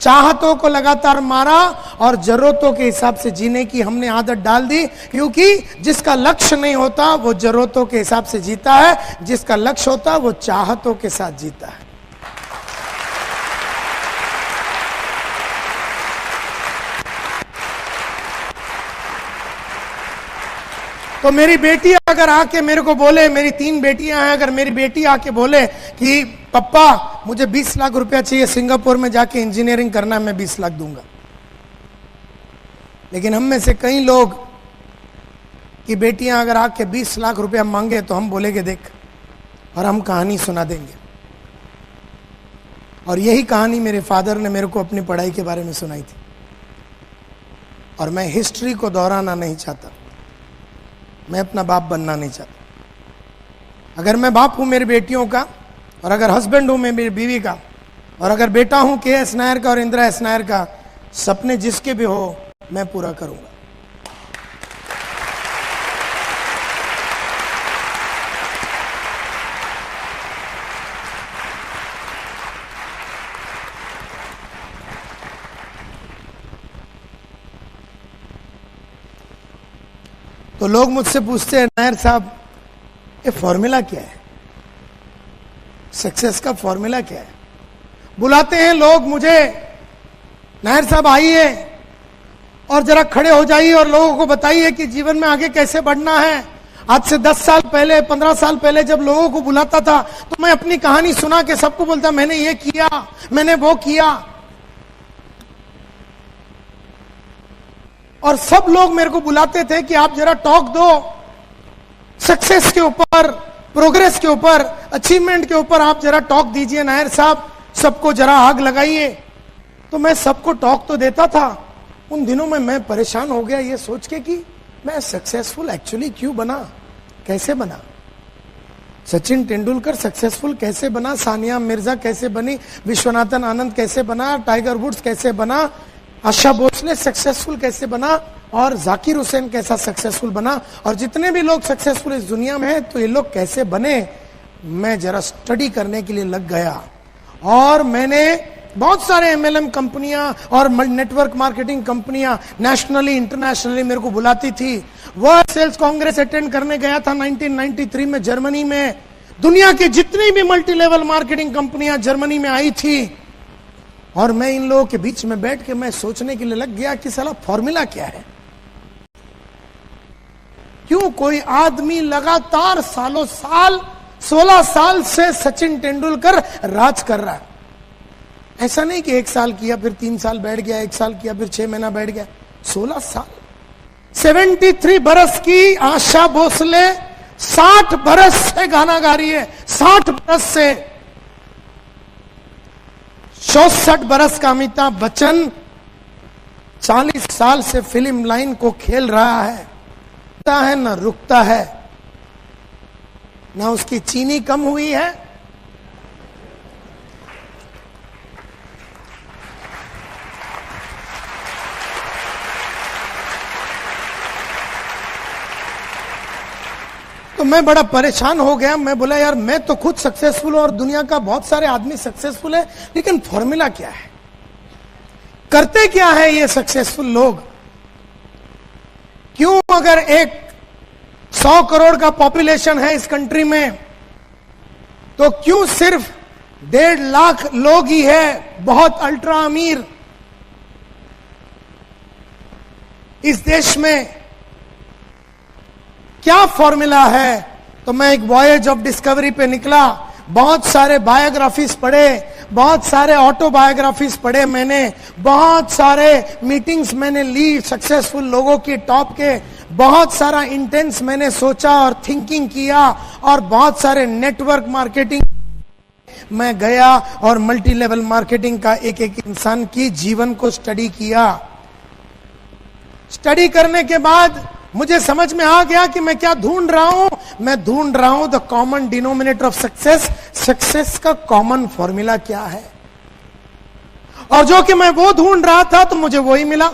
चाहतों को लगातार मारा और जरूरतों के हिसाब से जीने की हमने आदत डाल दी, क्योंकि जिसका लक्ष्य नहीं होता वो जरूरतों के हिसाब से जीता है, जिसका लक्ष्य होता है वो चाहतों के साथ जीता है। तो मेरी बेटी अगर आके मेरे को बोले, मेरी 3 बेटियां हैं, अगर मेरी बेटी आके बोले कि पप्पा मुझे 20 लाख रुपया चाहिए, सिंगापुर में जाके इंजीनियरिंग करना है, मैं 20 लाख दूंगा। लेकिन हम में से कई लोग की बेटियां अगर आके 20 लाख रुपया मांगे तो हम बोलेंगे देख, और हम कहानी सुना देंगे। और यही कहानी मेरे फादर ने मेरे को अपनी पढ़ाई के बारे में सुनाई थी। और मैं हिस्ट्री को दोहराना नहीं चाहता, मैं अपना बाप बनना नहीं चाहता। अगर मैं बाप हूं मेरी बेटियों का, और अगर हस्बैंड हूं मैं मेरी बीवी का, और अगर बेटा हूं के.एस. नायर का और इंदिरा एस. नायर का, सपने जिसके भी हो मैं पूरा करूंगा। तो लोग मुझसे पूछते हैं नायर साहब ये फॉर्मूला क्या है, सक्सेस का फॉर्मूला क्या है। बुलाते हैं लोग मुझे, नायर साहब आइए और जरा खड़े हो जाइए और लोगों को बताइए कि जीवन में आगे कैसे बढ़ना है। आज से 10 साल पहले, 15 साल पहले जब लोगों को बुलाता था तो मैं अपनी कहानी सुना के सबको बोलता मैंने ये किया, मैंने वो किया, और सब लोग मेरे को बुलाते थे कि आप जरा टॉक दो सक्सेस के ऊपर, प्रोग्रेस के ऊपर, अचीवमेंट के ऊपर, आप जरा टॉक दीजिए नायर साहब, सबको जरा आग लगाइए। तो मैं सबको टॉक तो देता था। उन दिनों में मैं परेशान हो गया ये सोच के कि मैं सक्सेसफुल एक्चुअली क्यों बना, कैसे बना। सचिन तेंदुलकर सक्सेसफुल कैसे बना, सानिया मिर्जा कैसे बनी, विश्वनाथन आनंद कैसे बना, टाइगर वुड्स कैसे बना, आशा भोसले सक्सेसफुल कैसे बना, और जाकिर हुसैन कैसा सक्सेसफुल बना, और जितने भी लोग सक्सेसफुल इस दुनिया में हैं तो ये लोग कैसे बने। मैं जरा स्टडी करने के लिए लग गया और मैंने बहुत सारे एमएलएम कंपनियां और नेटवर्क मार्केटिंग कंपनियां नेशनली इंटरनेशनली मेरे को बुलाती थी। वर्ल्ड सेल्स कांग्रेस अटेंड करने गया था 1993 में जर्मनी में। दुनिया की जितनी भी मल्टी लेवल मार्केटिंग कंपनियां जर्मनी में आई थी, और मैं इन लोगों के बीच में बैठ के मैं सोचने के लिए लग गया कि साला फॉर्मूला क्या है। क्यों कोई आदमी लगातार सालों साल 16 साल से सचिन तेंदुलकर राज कर रहा है। ऐसा नहीं कि 1 साल किया फिर 3 साल बैठ गया, 1 साल किया फिर 6 महीना बैठ गया, 16 साल। 73 बरस की आशा भोसले 60 बरस से गाना गा रही है, 60 बरस से। 64 बरस का अमिताभ बच्चन 40 साल से फिल्म लाइन को खेल रहा है ना रुकता है, ना उसकी चीनी कम हुई है, तो मैं बड़ा परेशान हो गया। मैं बोला यार मैं तो खुद सक्सेसफुल हूं और दुनिया का बहुत सारे आदमी सक्सेसफुल है, लेकिन फॉर्मूला क्या है, करते क्या है ये सक्सेसफुल लोग। क्यों अगर 100 करोड़ का पॉपुलेशन है इस कंट्री में, तो क्यों सिर्फ 1.5 लाख लोग ही है बहुत अल्ट्रा अमीर इस देश में। क्या फॉर्मूला है। तो मैं एक वॉयेज ऑफ डिस्कवरी पे निकला, बहुत सारे बायोग्राफीज पढ़े, बहुत सारे ऑटोबायोग्राफीज पढ़े मैंने, बहुत सारे मीटिंग्स मैंने ली सक्सेसफुल लोगों की टॉप के, बहुत सारा इंटेंस मैंने सोचा और थिंकिंग किया, और बहुत सारे नेटवर्क मार्केटिंग मैं गया और मल्टी लेवल मार्केटिंग का एक एक इंसान की जीवन को स्टडी किया। स्टडी करने के बाद मुझे समझ में आ गया कि मैं क्या ढूंढ रहा हूं। मैं ढूंढ रहा हूं the common denominator of success, success का कॉमन फॉर्मूला क्या है। और जो कि मैं वो ढूंढ रहा था तो मुझे वही मिला।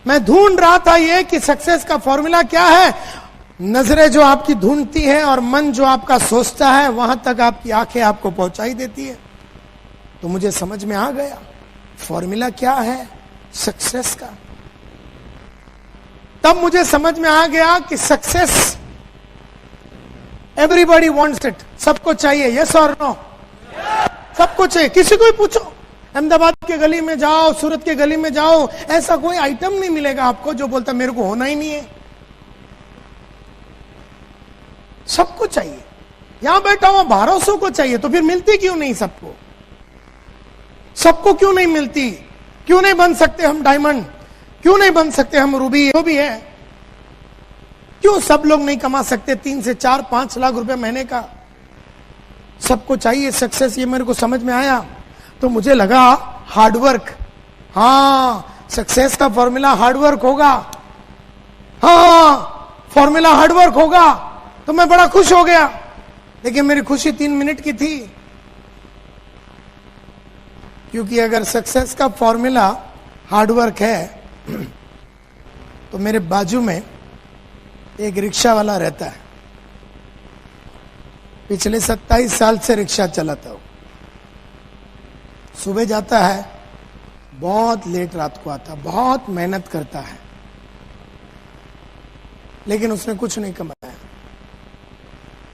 मैं ढूंढ रहा था ये कि सक्सेस का फॉर्मूला क्या है। नजरें जो आपकी ढूंढती है और मन जो आपका सोचता है, वहां तक आपकी आंखें आपको पहुंचाई देती है। तो मुझे समझ में आ गया फॉर्मूला क्या है सक्सेस का। तब मुझे समझ में आ गया कि सक्सेस एवरीबॉडी वांट्स इट, सबको चाहिए, यस और नो? सबको चाहिए। किसी को ही पूछो, अहमदाबाद के गली में जाओ, सूरत के गली में जाओ, ऐसा कोई आइटम नहीं मिलेगा आपको जो बोलता मेरे को होना ही नहीं है। सबको चाहिए। यहां बैठा हुआ 1200 को चाहिए, तो फिर मिलती क्यों नहीं सबको? सबको क्यों नहीं मिलती? क्यों नहीं बन सकते हम डायमंड? क्यों नहीं बन सकते हम रूबी? वो भी है। क्यों सब लोग नहीं कमा सकते 3 से 4 5 लाख रुपए महीने का? सबको चाहिए सक्सेस, ये मेरे को समझ में आया। तो मुझे लगा हार्डवर्क, हाँ सक्सेस का फॉर्मूला हार्डवर्क होगा, हाँ फॉर्मूला हार्डवर्क होगा। तो मैं बड़ा खुश हो गया, लेकिन मेरी खुशी 3 मिनट की थी, क्योंकि अगर सक्सेस का फॉर्मूला हार्डवर्क है तो मेरे बाजू में एक रिक्शा वाला रहता है, पिछले 27 साल से रिक्शा चलाता हूं। सुबह जाता है, बहुत लेट रात को आता, बहुत मेहनत करता है, लेकिन उसने कुछ नहीं कमाया।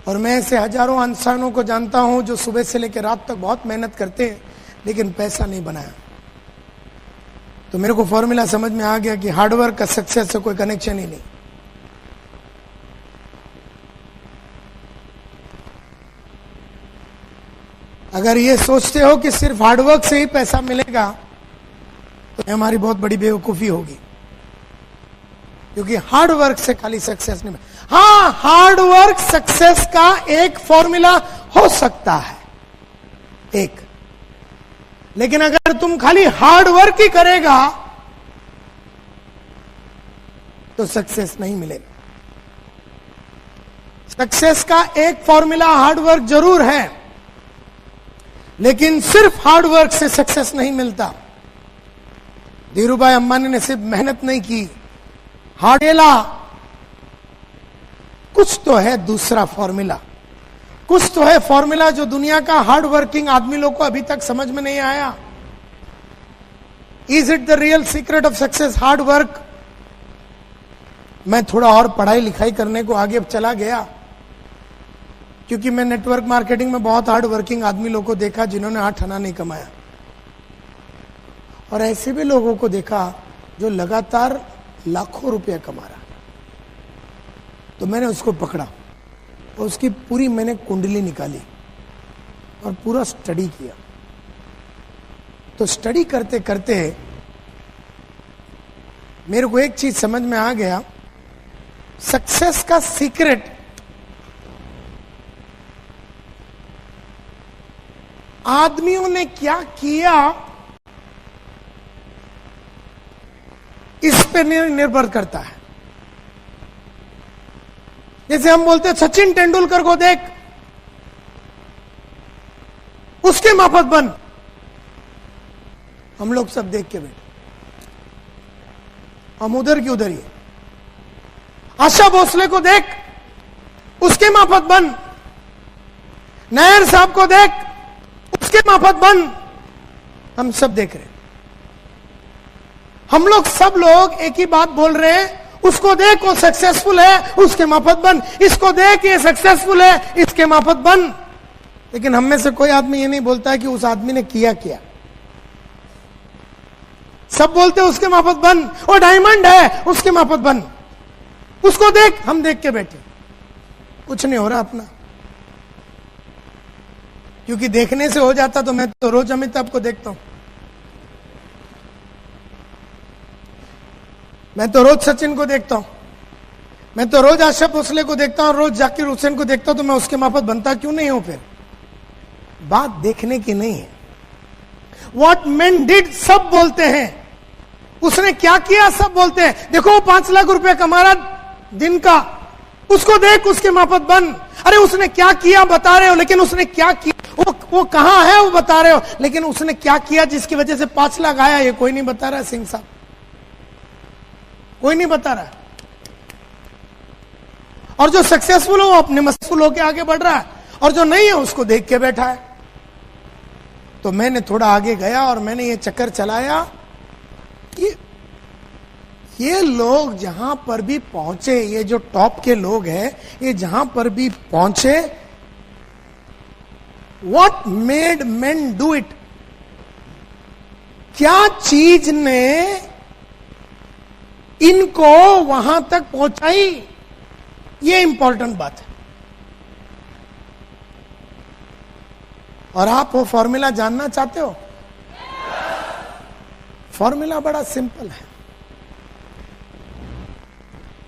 और मैं ऐसे हजारों इंसानों को जानता हूं जो सुबह से लेकर रात तक बहुत मेहनत करते हैं, लेकिन पैसा नहीं बनाया। तो मेरे को फॉर्मूला समझ में आ गया कि हार्डवर्क का सक्सेस से कोई कनेक्शन ही नहीं। अगर ये सोचते हो कि सिर्फ हार्डवर्क से ही पैसा मिलेगा, तो हमारी बहुत बड़ी बेवकूफी होगी, क्योंकि हार्डवर्क से खाली सक्सेस नहीं मिलेगा। हाँ, हार्डवर्क सक्सेस का एक फॉर्मूला हो सकता है एक, लेकिन अगर तुम खाली हार्डवर्क ही करेगा तो सक्सेस नहीं मिलेगा। सक्सेस का एक फॉर्मूला हार्डवर्क जरूर है, लेकिन सिर्फ हार्डवर्क से सक्सेस नहीं मिलता। धीरूभाई अंबानी ने सिर्फ मेहनत नहीं की, हार्डेला कुछ तो है दूसरा फॉर्मूला, कुछ तो है फॉर्मूला जो दुनिया का हार्ड वर्किंग आदमी लोग को अभी तक समझ में नहीं आया। Is it the real secret of success hard work? मैं थोड़ा और पढ़ाई लिखाई करने को आगे चला गया, क्योंकि मैं नेटवर्क मार्केटिंग में बहुत हार्ड वर्किंग आदमी लोगों को देखा जिन्होंने 8 आना नहीं कमाया, और ऐसे भी लोगों को देखा जो लगातार लाखों रुपया कमा रहा। तो मैंने उसको पकड़ा और उसकी पूरी मैंने कुंडली निकाली और पूरा स्टडी किया। तो स्टडी करते करते मेरे को एक चीज समझ में आ गया, सक्सेस का सीक्रेट आदमियों ने क्या किया इस पे निर्भर करता है। जैसे हम बोलते हैं सचिन तेंदुलकर को देख, उसके माफक बन। हम लोग सब देख के बैठे, हम उधर की उधर ही। आशा भोसले को देख, उसके माफक बन। नायर साहब को देख, उसके माफक बन। हम सब देख रहे हैं। हम लोग सब लोग एक ही बात बोल रहे हैं, उसको देख वो सक्सेसफुल है, उसके माफक बन। इसको देख ये सक्सेसफुल है, इसके माफक बन। लेकिन हम में से कोई आदमी ये नहीं बोलता है कि उस आदमी ने किया क्या। सब बोलते हैं उसके माफक बन, वो डायमंड है उसके माफक बन, उसको देख। हम देख के बैठे, कुछ नहीं हो रहा अपना। क्योंकि देखने से हो जाता तो मैं तो रोज अमिताभ को देखता हूं, मैं तो रोज सचिन को देखता हूं, मैं तो रोज आशा भोसले को देखता हूं, रोज जाकिर हुसैन को देखता हूं। तो मैं उसके माफक बनता क्यों नहीं हूं? फिर बात देखने की नहीं है। व्हाट मैन डिड सब बोलते हैं, उसने क्या किया सब बोलते हैं। देखो वो 5 लाख रुपया कमा रहा दिन का, उसको देख उसके माफक बन। अरे उसने क्या किया बता रहे हो, लेकिन उसने क्या किया, वो कहां है वो बता रहे हो, लेकिन उसने क्या किया जिसकी वजह से 5 लाख आया, ये कोई नहीं बता रहा है। सिंह साहब कोई नहीं बता रहा है। और जो सक्सेसफुल है वो अपने मसफुल होके आगे बढ़ रहा है, और जो नहीं है उसको देख के बैठा है। तो मैंने थोड़ा आगे गया और मैंने ये चक्कर चलाया कि ये लोग जहां पर भी पहुंचे, ये जो टॉप के लोग हैं, ये जहां पर भी पहुंचे, what made main do it? क्या चीज ने इनको वहां तक पहुंचाई? ये इंपॉर्टेंट बात है। और आप वो फॉर्मूला जानना चाहते हो? फॉर्मूला बड़ा सिंपल है।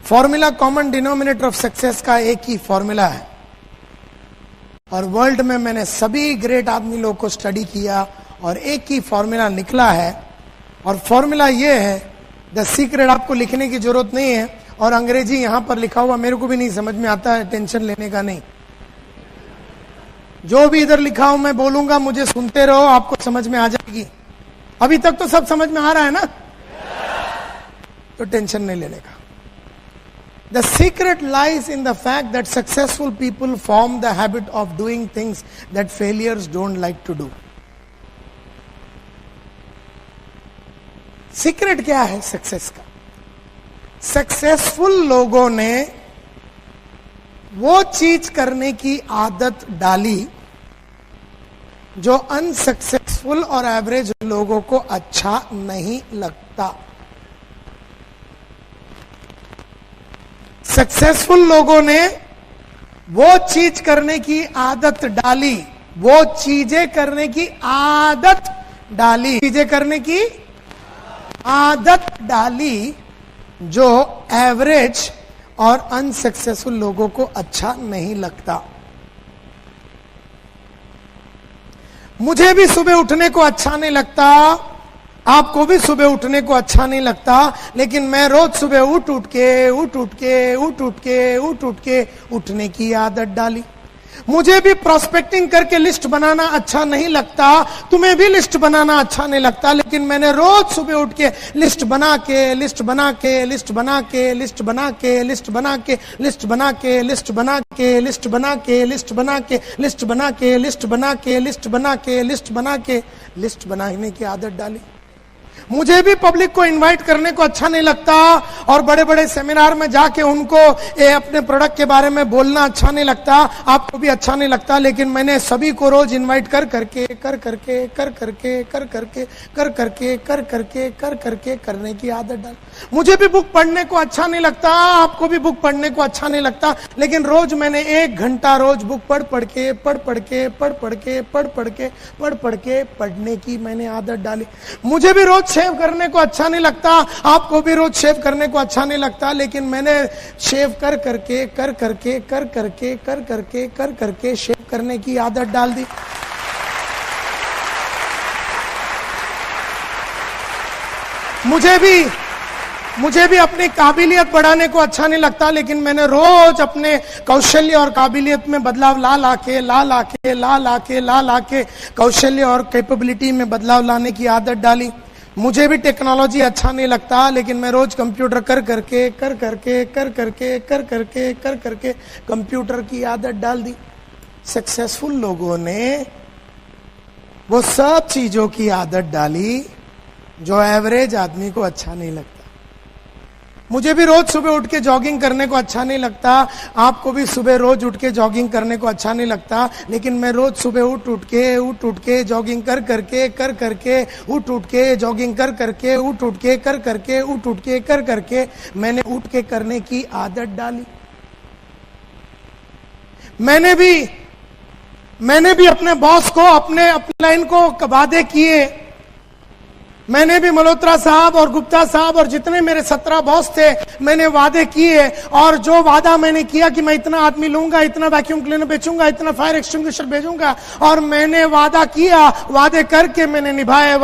Formula common denominator of success का एक ही फॉर्मूला है, और वर्ल्ड में मैंने सभी ग्रेट आदमी लोग को स्टडी किया और एक ही फॉर्मूला निकला है। और फॉर्मूला ये है, द सीक्रेट, आपको लिखने की जरूरत नहीं है, और अंग्रेजी यहां पर लिखा हुआ मेरे को भी नहीं समझ में आता है, टेंशन लेने का नहीं। जो भी इधर लिखा हूं मैं बोलूंगा, मुझे सुनते रहो, आपको समझ में आ जाएगी। अभी तक तो सब समझ में आ रहा है ना? तो टेंशन नहीं लेने का। The secret lies in the fact that successful people form the habit of doing things that failures don't like to do. Secret क्या है सक्सेस का? सक्सेसफुल लोगों ने वो चीज करने की आदत डाली जो अनसक्सेसफुल और एवरेज लोगों को अच्छा नहीं लगता। सक्सेसफुल लोगों ने वो चीज करने की आदत डाली, वो चीजें करने की आदत डाली, चीजें करने की आदत डाली जो एवरेज और अनसक्सेसफुल लोगों को अच्छा नहीं लगता। मुझे भी सुबह उठने को अच्छा नहीं लगता, आपको भी सुबह उठने को अच्छा नहीं लगता, लेकिन मैं रोज सुबह उठ के उठने की आदत डाली। मुझे भी प्रोस्पेक्टिंग करके लिस्ट बनाना अच्छा नहीं लगता, तुम्हें भी लिस्ट बनाना अच्छा नहीं लगता, लेकिन मैंने रोज सुबह उठ के लिस्ट बना के लिस्ट बनाने की आदत डाली। मुझे भी पब्लिक को इनवाइट करने को अच्छा नहीं लगता, और बड़े बड़े सेमिनार में जाके उनको अपने प्रोडक्ट के बारे में बोलना अच्छा नहीं लगता, आपको भी अच्छा नहीं लगता, लेकिन मैंने सभी को रोज इनवाइट कर करके करने की आदत डाल। मुझे भी बुक पढ़ने को अच्छा नहीं लगता, आपको भी बुक पढ़ने को अच्छा नहीं लगता, लेकिन रोज मैंने 1 घंटा रोज बुक पढ़ के पढ़ने की मैंने आदत डाली। मुझे भी रोज शेव करने को अच्छा नहीं लगता, आपको भी रोज शेव करने को अच्छा नहीं लगता, लेकिन मैंने शेव कर करके शेव करने की आदत डाल दी। मुझे भी अपनी काबिलियत बढ़ाने को अच्छा नहीं लगता, लेकिन मैंने रोज अपने कौशल्य और काबिलियत में बदलाव ला के कौशल्य और कैपेबिलिटी में बदलाव लाने की आदत डाली। मुझे भी टेक्नोलॉजी अच्छा नहीं लगता, लेकिन मैं रोज कंप्यूटर कर करके कंप्यूटर की आदत डाल दी। सक्सेसफुल लोगों ने वो सब चीजों की आदत डाली जो एवरेज आदमी को अच्छा नहीं लगता। मुझे भी रोज सुबह उठ के जॉगिंग करने को अच्छा नहीं लगता, आपको भी सुबह रोज उठ के जॉगिंग करने को अच्छा नहीं लगता, लेकिन मैं रोज सुबह उठ के जॉगिंग कर करके मैंने उठ के करने की आदत डाली। मैंने भी अपने बॉस को, अपने अपलाइन को वादे किए। मैंने भी मल्होत्रा साहब और गुप्ता साहब और जितने मेरे 17 बॉस थे, मैंने वादे किए, और जो वादा मैंने किया कि मैं इतना आदमी लूंगा, इतना वैक्यूम क्लीनर बेचूंगा, इतना फायर एक्सटिंग्विशर भेजूंगा, और मैंने वादा किया, वादे करके मैंने निभाए, और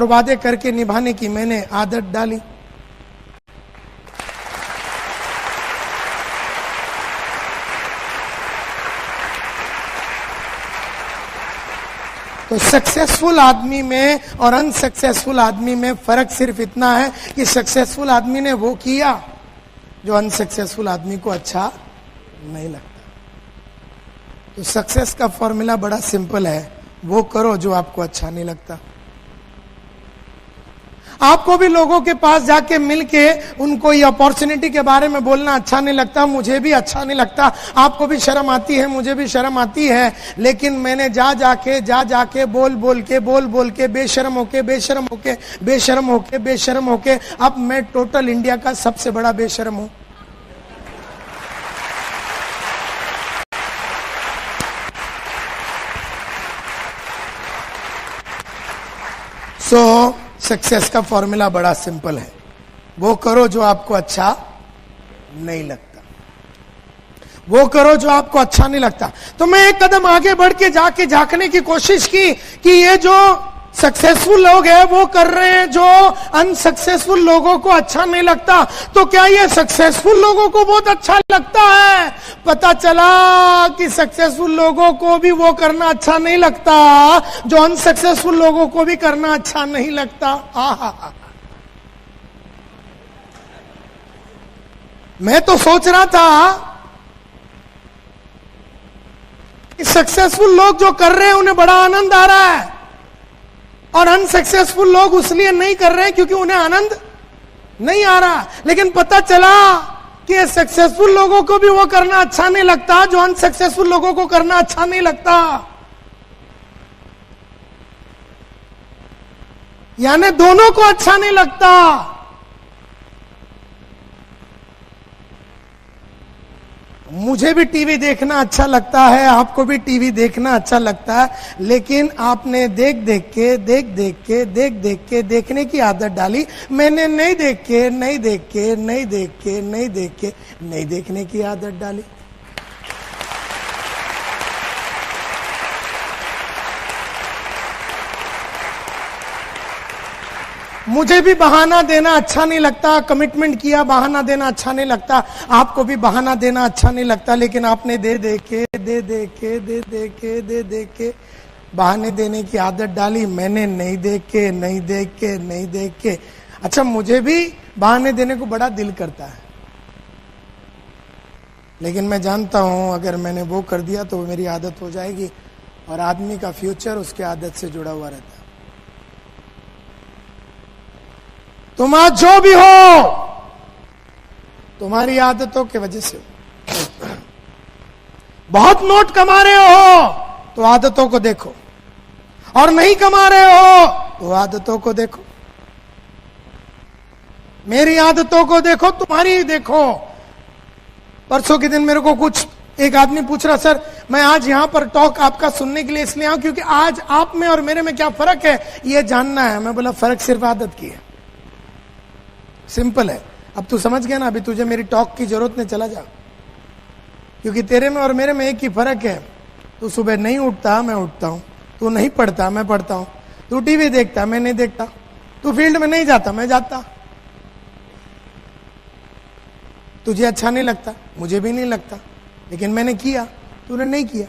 वादे करके निभाने की मैंने आदत डाली। तो सक्सेसफुल आदमी में और अनसक्सेसफुल आदमी में फर्क सिर्फ इतना है कि सक्सेसफुल आदमी ने वो किया जो अनसक्सेसफुल आदमी को अच्छा नहीं लगता। तो सक्सेस का फॉर्मूला बड़ा सिंपल है, वो करो जो आपको अच्छा नहीं लगता। आपको भी लोगों के पास जाके मिलके उनको ये अपॉर्चुनिटी के बारे में बोलना अच्छा नहीं लगता, मुझे भी अच्छा नहीं लगता, आपको भी शर्म आती है, मुझे भी शर्म आती है, लेकिन मैंने जा जाके बोल के बेशर्म होके अब मैं टोटल इंडिया का सबसे बड़ा बेशर्म हूं। सक्सेस का फॉर्मूला बड़ा सिंपल है, वो करो जो आपको अच्छा नहीं लगता, वो करो जो आपको अच्छा नहीं लगता। तो मैं एक कदम आगे बढ़ के जाके झांकने की कोशिश की कि ये जो सक्सेसफुल लोग हैं वो कर रहे हैं जो अनसक्सेसफुल लोगों को अच्छा नहीं लगता, तो क्या ये सक्सेसफुल लोगों को बहुत अच्छा लगता है? पता चला कि सक्सेसफुल लोगों को भी वो करना अच्छा नहीं लगता जो अनसक्सेसफुल लोगों को भी करना अच्छा नहीं लगता। मैं तो सोच रहा था कि सक्सेसफुल लोग जो कर रहे हैं उन्हें बड़ा आनंद आ रहा है और अनसक्सेसफुल लोग उसलिए नहीं कर रहे हैं क्योंकि उन्हें आनंद नहीं आ रहा। लेकिन पता चला कि सक्सेसफुल लोगों को भी वो करना अच्छा नहीं लगता जो अनसक्सेसफुल लोगों को करना अच्छा नहीं लगता। यानी दोनों को अच्छा नहीं लगता। मुझे भी टीवी देखना अच्छा लगता है, आपको भी टीवी देखना अच्छा लगता है, लेकिन आपने देख देख के देखने की आदत डाली, मैंने नहीं देखने की आदत डाली। मुझे भी बहाना देना अच्छा नहीं लगता, कमिटमेंट किया बहाना देना अच्छा नहीं लगता, आपको भी बहाना देना अच्छा नहीं लगता, लेकिन आपने दे दे के बहाने देने की आदत डाली। मैंने नहीं देख के। अच्छा, मुझे भी बहाने देने को बड़ा दिल करता है, लेकिन मैं जानता हूं अगर मैंने वो कर दिया तो मेरी आदत हो जाएगी और आदमी का फ्यूचर उसके आदत से जुड़ा हुआ रहता है। तुम आज जो भी हो तुम्हारी आदतों की वजह से हो। बहुत नोट कमा रहे हो तो आदतों को देखो, और नहीं कमा रहे हो तो आदतों को देखो। मेरी आदतों को देखो, तुम्हारी देखो। परसों के दिन मेरे को कुछ एक आदमी पूछ रहा, सर मैं आज यहां पर टॉक आपका सुनने के लिए इसलिए आऊं क्योंकि आज आप में और मेरे में क्या फर्क है ये जानना है। मैं बोला फर्क सिर्फ आदत की है, सिंपल है। अब तू समझ गया ना, अभी तुझे मेरी टॉक की जरूरत नहीं, चला जा। क्योंकि तेरे में और मेरे में एक ही फर्क है, तू सुबह नहीं उठता मैं उठता हूं, तू नहीं पढ़ता मैं पढ़ता हूं, तू टीवी देखता मैं नहीं देखता, तू फील्ड में नहीं जाता मैं जाता। तुझे अच्छा नहीं लगता, मुझे भी नहीं लगता, लेकिन मैंने किया, तूने नहीं किया।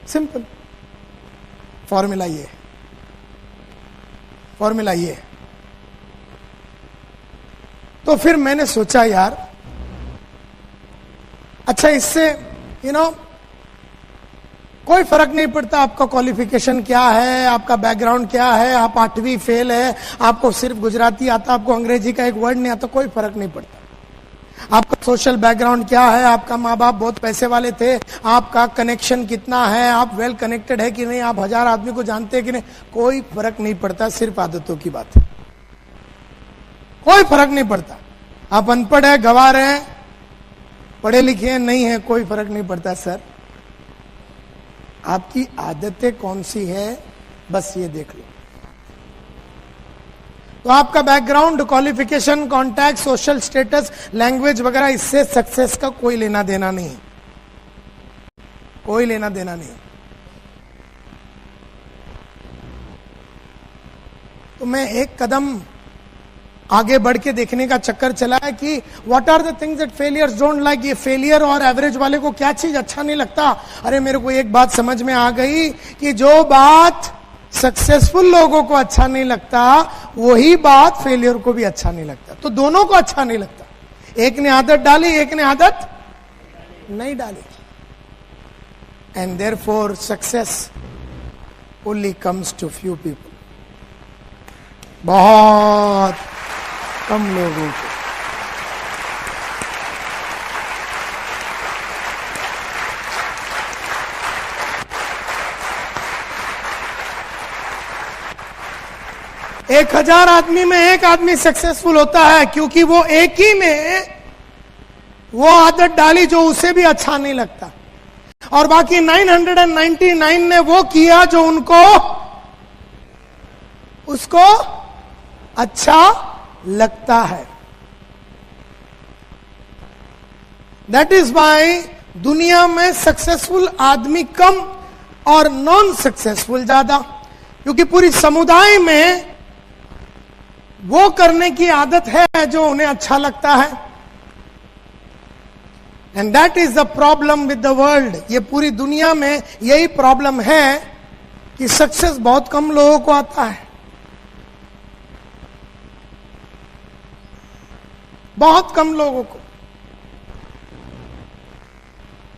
सिंपल फॉर्मूला ये है, फॉर्मूला ये है। तो फिर मैंने सोचा यार अच्छा इससे कोई फर्क नहीं पड़ता आपका क्वालिफिकेशन क्या है, आपका बैकग्राउंड क्या है, आप 8वीं फेल है, आपको सिर्फ गुजराती आता, आपको अंग्रेजी का एक वर्ड नहीं आता, कोई फर्क नहीं पड़ता। आपका सोशल बैकग्राउंड क्या है, आपका माँ बाप बहुत पैसे वाले थे, आपका कनेक्शन कितना है, आप वेल कनेक्टेड है कि नहीं, आप 1000 आदमी को जानते हैं कि नहीं, कोई फर्क नहीं पड़ता। सिर्फ आदतों की बात है, कोई फर्क नहीं पड़ता। आप अनपढ़ है, गंवार हैं, पढ़े लिखे हैं, नहीं है, कोई फर्क नहीं पड़ता। सर आपकी आदतें कौन सी है बस ये देख लो। तो आपका background, qualification, contact, social status, language वगैरह, इससे सक्सेस का कोई लेना देना नहीं है, कोई लेना देना नहीं। तो मैं एक कदम आगे बढ़ के देखने का चक्कर चला है कि what are the things that failures don't like. ये फेलियर और एवरेज वाले को क्या चीज अच्छा नहीं लगता। अरे मेरे को एक बात समझ में आ गई कि जो बात सक्सेसफुल लोगों को अच्छा नहीं लगता वही बात फेलियर को भी अच्छा नहीं लगता। तो दोनों को अच्छा नहीं लगता। एक ने आदत डाली, एक ने आदत नहीं डाली। and therefore success only comes to few people. बहुत कम लोगों को। एक 1000 आदमी में एक आदमी सक्सेसफुल होता है, क्योंकि वो एक ही में वो आदत डाली जो उसे भी अच्छा नहीं लगता, और बाकी 999 ने वो किया जो उसको अच्छा लगता है। दैट इज वाई दुनिया में सक्सेसफुल आदमी कम और नॉन सक्सेसफुल ज्यादा, क्योंकि पूरी समुदाय में वो करने की आदत है जो उन्हें अच्छा लगता है। And that is the problem with the world. ये पूरी दुनिया में यही प्रॉब्लम है कि सक्सेस बहुत कम लोगों को आता है, बहुत कम लोगों को।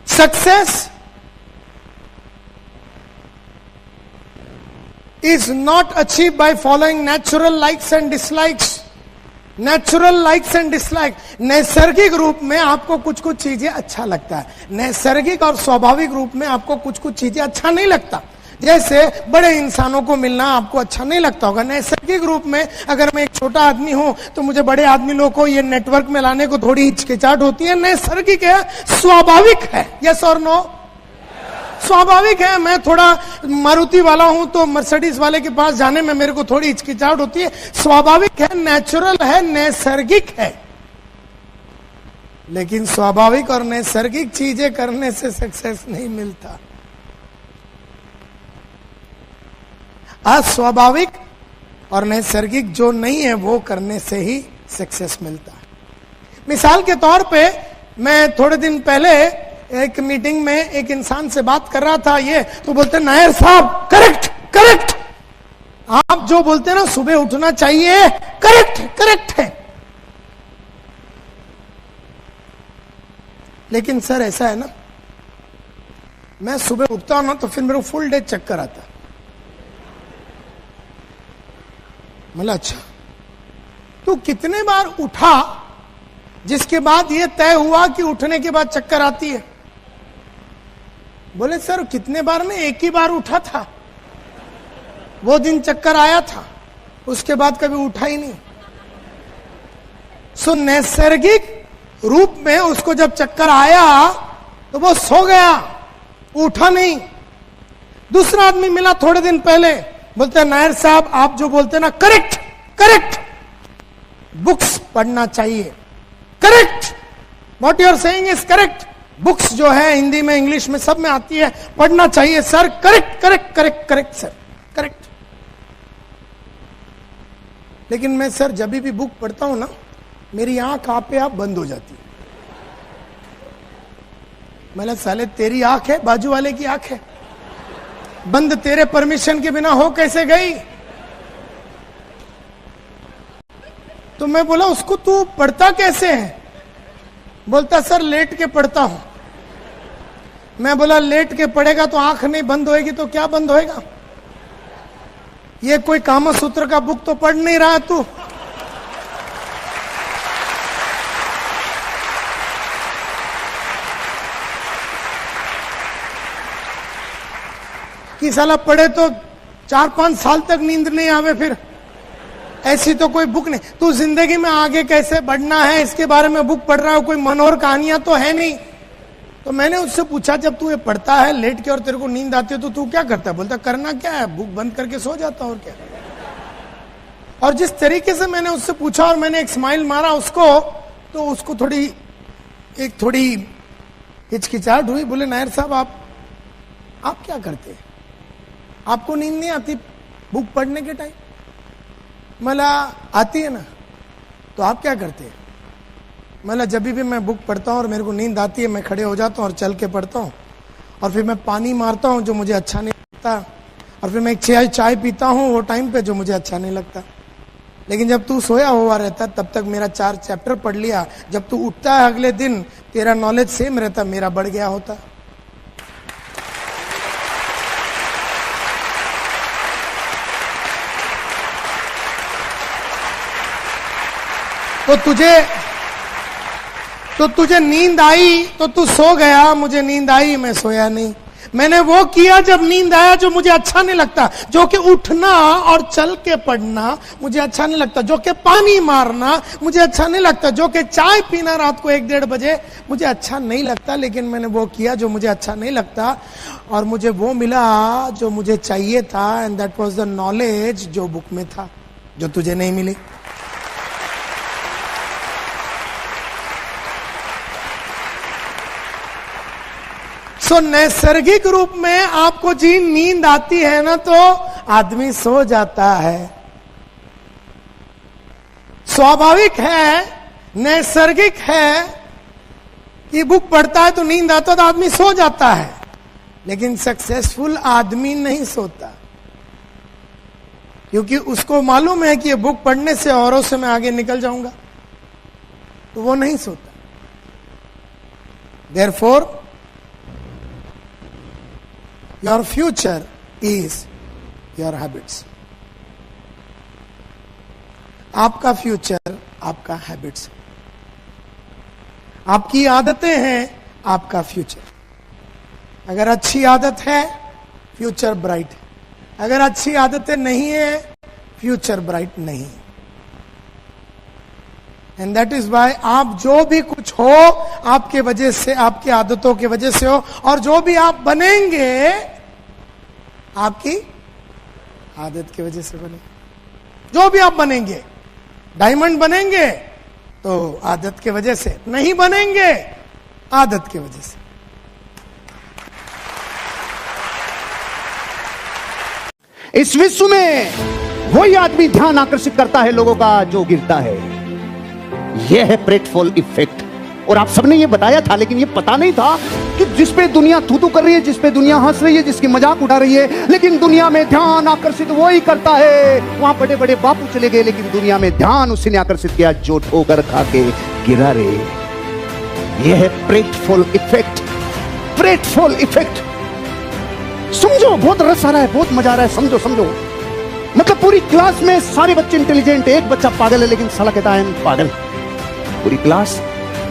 Success is not achieved by following natural likes and dislikes. Natural likes and dislikes, नैसर्गिक रूप में आपको कुछ कुछ चीजें अच्छा लगता है, नैसर्गिक और स्वाभाविक रूप में आपको कुछ कुछ चीजें अच्छा नहीं लगता। जैसे बड़े इंसानों को मिलना आपको अच्छा नहीं लगता होगा। नैसर्गिक रूप में अगर मैं एक छोटा आदमी हूं तो मुझे बड़े आदमी लोगों को ये नेटवर्क में लाने को थोड़ी हिचकिचाहट होती है। नैसर्गिक है, स्वाभाविक है। यस और नो? स्वाभाविक है। मैं थोड़ा मारुति वाला हूं तो मर्सिडीज वाले के पास जाने में मेरे को थोड़ी हिचकिचाहट होती है। स्वाभाविक है, नेचुरल है, नैसर्गिक है। लेकिन स्वाभाविक और नैसर्गिक चीजें करने से सक्सेस नहीं मिलता, अस्वाभाविक और नैसर्गिक जो नहीं है वो करने से ही सक्सेस मिलता है। मिसाल के तौर पे मैं थोड़े दिन पहले एक मीटिंग में एक इंसान से बात कर रहा था, ये तो बोलते नायर साहब करेक्ट करेक्ट, आप जो बोलते हैं ना सुबह उठना चाहिए, करेक्ट करेक्ट है। लेकिन सर ऐसा है ना, मैं सुबह उठता हूं ना तो फिर मेरे को फुल डे चक्कर आता। मतलब अच्छा, तू कितने बार उठा जिसके बाद ये तय हुआ कि उठने के बाद चक्कर आती है? बोले सर कितने बार में, एक ही बार उठा था, वो दिन चक्कर आया था, उसके बाद कभी उठा ही नहीं। सो नैसर्गिक रूप में उसको जब चक्कर आया तो वो सो गया, उठा नहीं। दूसरा आदमी मिला थोड़े दिन पहले, बोलते हैं नायर साहब आप जो बोलते हैं ना करेक्ट करेक्ट, बुक्स पढ़ना चाहिए, correct, what you are saying is correct, books जो है हिंदी में इंग्लिश में सब में आती है, पढ़ना चाहिए sir, correct correct correct correct sir correct. लेकिन मैं सर जब भी बुक पढ़ता हूं ना मेरी आंख आपे आप बंद हो जाती है। मतलब साले तेरी आंख है, बाजू वाले की आंख है, बंद तेरे परमिशन के बिना हो कैसे गई? तो मैं बोला उसको तू पढ़ता कैसे है? बोलता सर लेट के पढ़ता हूं। मैं बोला लेट के पढ़ेगा तो आंख नहीं बंद होएगी तो क्या बंद होएगा? ये कोई कामसूत्र का बुक तो पढ़ नहीं रहा तू। कि साला पढ़े तो 4-5 साल तक नींद नहीं आवे, फिर ऐसी तो कोई बुक नहीं। तू जिंदगी में आगे कैसे बढ़ना है इसके बारे में बुक पढ़ रहा है, कोई मनोहर कहानियां तो है नहीं। तो मैंने उससे पूछा जब तू ये पढ़ता है लेट के और तेरे को नींद आती है तो तू क्या करता है? बोलता करना क्या है, बुक बंद करके सो जाता और क्या। और जिस तरीके से मैंने उससे पूछा और मैंने एक स्माइल मारा उसको, तो उसको थोड़ी हिचकिचाहट हुई। बोले नायर साहब आप क्या करते हैं, आपको नींद नहीं आती बुक पढ़ने के टाइम? मला आती है ना, तो आप क्या करते हैं? मतलब जब भी मैं बुक पढ़ता हूँ और मेरे को नींद आती है मैं खड़े हो जाता हूँ और चल के पढ़ता हूँ, और फिर मैं पानी मारता हूँ जो मुझे अच्छा नहीं लगता, और फिर मैं एक चाय पीता हूँ वो टाइम पे जो मुझे अच्छा नहीं लगता। लेकिन जब तू सोया हुआ रहता तब तक मेरा 4 चैप्टर पढ़ लिया, जब तू उठता है अगले दिन तेरा नॉलेज सेम रहता, मेरा बढ़ गया होता। तो तुझे नींद आई तो तू सो गया, मुझे नींद आई मैं सोया नहीं। मैंने वो किया जब नींद आया जो मुझे अच्छा नहीं लगता, जो कि उठना और चल के पढ़ना मुझे अच्छा नहीं लगता, जो कि पानी मारना मुझे अच्छा नहीं लगता, जो कि चाय पीना रात को 1-1:30 बजे मुझे अच्छा नहीं लगता। लेकिन मैंने वो किया जो मुझे अच्छा नहीं लगता और मुझे वो मिला जो मुझे चाहिए था। And that was the knowledge जो बुक में था, जो तुझे नहीं मिली। सो नैसर्गिक रूप में आपको जी नींद आती है ना तो आदमी सो जाता है। स्वाभाविक है, नैसर्गिक है कि बुक पढ़ता है तो नींद आता है तो आदमी सो जाता है। लेकिन सक्सेसफुल आदमी नहीं सोता, क्योंकि उसको मालूम है कि ये बुक पढ़ने से औरों से मैं आगे निकल जाऊंगा, तो वो नहीं सोता। Therefore, your future is your habits. आपका फ्यूचर आपका हैबिट्स, आपकी आदतें हैं आपका फ्यूचर। अगर अच्छी आदत है फ्यूचर ब्राइट है, अगर अच्छी आदतें नहीं है फ्यूचर ब्राइट नहीं है। एंड दैट इज वाई आप जो भी कुछ हो आपके वजह से, आपकी आदतों की वजह से हो, और जो भी आप बनेंगे आपकी आदत की वजह से बनेंगे। जो भी आप बनेंगे, डायमंड बनेंगे तो आदत की वजह से, नहीं बनेंगे आदत की वजह से। इस विश्व में वही आदमी ध्यान आकर्षित करता है लोगों का जो गिरता है। यह है प्रेटफॉल इफेक्ट। और आप सबने ये बताया था, लेकिन ये पता नहीं था कि जिस पे दुनिया थू-थू कर रही है, जिस पे दुनिया हंस रही है, जिसकी मजाक उड़ा रही है, लेकिन दुनिया में ध्यान आकर्षित वही करता है। वहां बड़े बड़े बापू चले गए, लेकिन दुनिया में ध्यान उसी ने आकर्षित किया जो ठोकर खा के गिरा रे। यह है प्रेटफॉल इफेक्ट। प्रेटफॉल इफेक्ट समझो, बहुत रस आ रहा है, बहुत मजा आ रहा है। समझो समझो, मतलब पूरी क्लास में सारे बच्चे इंटेलिजेंट, एक बच्चा पागल है, लेकिन साला कहता है पागल। पूरी क्लास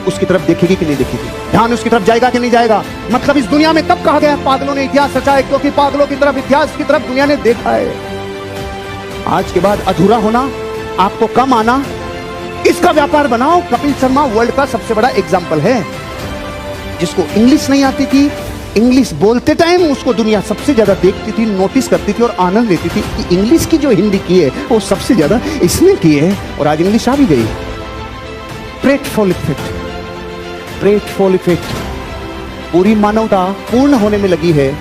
उसकी तरफ देखेगी कि नहीं देखेगी, ध्यान उसकी तरफ जाएगा कि नहीं जाएगा। मतलब इस दुनिया में तब कहा गया पागलों ने इतिहास रचा है, क्योंकि पागलों की तरफ, इतिहास की तरफ दुनिया ने देखा है। आज के बाद अधूरा होना, आपको कम आना, इसका व्यापार बनाओ। कपिल शर्मा वर्ल्ड का सबसे बड़ा एग्जाम्पल है। जिसको इंग्लिश नहीं आती थी, इंग्लिश बोलते टाइम उसको दुनिया सबसे ज्यादा देखती थी, नोटिस करती थी और आनंद लेती थी कि इंग्लिश की जो हिंदी की है वो सबसे ज्यादा इसने की है, और आज इंग्लिश आ भी गई। प्रेटफॉल इफेक्ट। प्रेटफॉल इफेक्ट। पूरी मानवता पूर्ण होने में लगी है,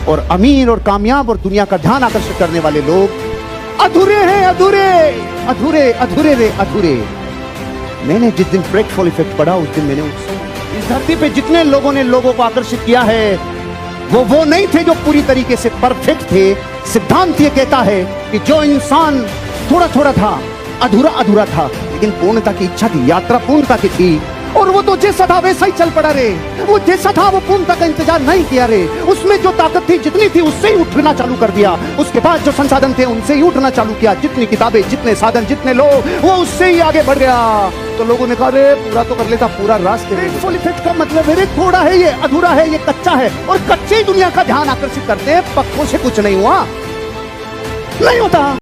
और अमीर और कामयाब और दुनिया का ध्यान आकर्षित करने वाले लोग अधूरे हैं। अधूरे अधूरे अधूरे रे अधूरे। मैंने जिस दिन प्रेटफॉल इफेक्ट पढ़ा, उस दिन मैंने इस धरती पे जितने लोगों ने लोगों को आकर्षित किया है, वो नहीं थे जो पूरी तरीके से परफेक्ट थे। सिद्धांत ये कहता है कि जो इंसान थोड़ा थोड़ा था, अधूरा अधूरा था, लेकिन पूर्णता की इच्छा थी, यात्रा पूर्णता की थी, और वो तो जैसा था वैसा ही चल पड़ा रे। वो जैसा था वो पूर्णता का इंतजार नहीं किया रे। उसमें जो ताकत थी, जितनी थी, उससे ही उठना चालू कर दिया। उसके बाद जो संसाधन थे उनसे ही उठना चालू किया। जितनी किताबें, जितने साधन, जितने लोग, वो उससे ही आगे बढ़ गया। तो लोगों ने कहा रे पूरा तो कर लेता, पूरा रास्ते। प्रेटफॉल इफेक्ट का मतलब है रे थोड़ा है, ये अधूरा है, ये कच्चा है, और कच्चे ही दुनिया का ध्यान आकर्षित करते हैं। पक्कों से कुछ नहीं हुआ, नहीं होता।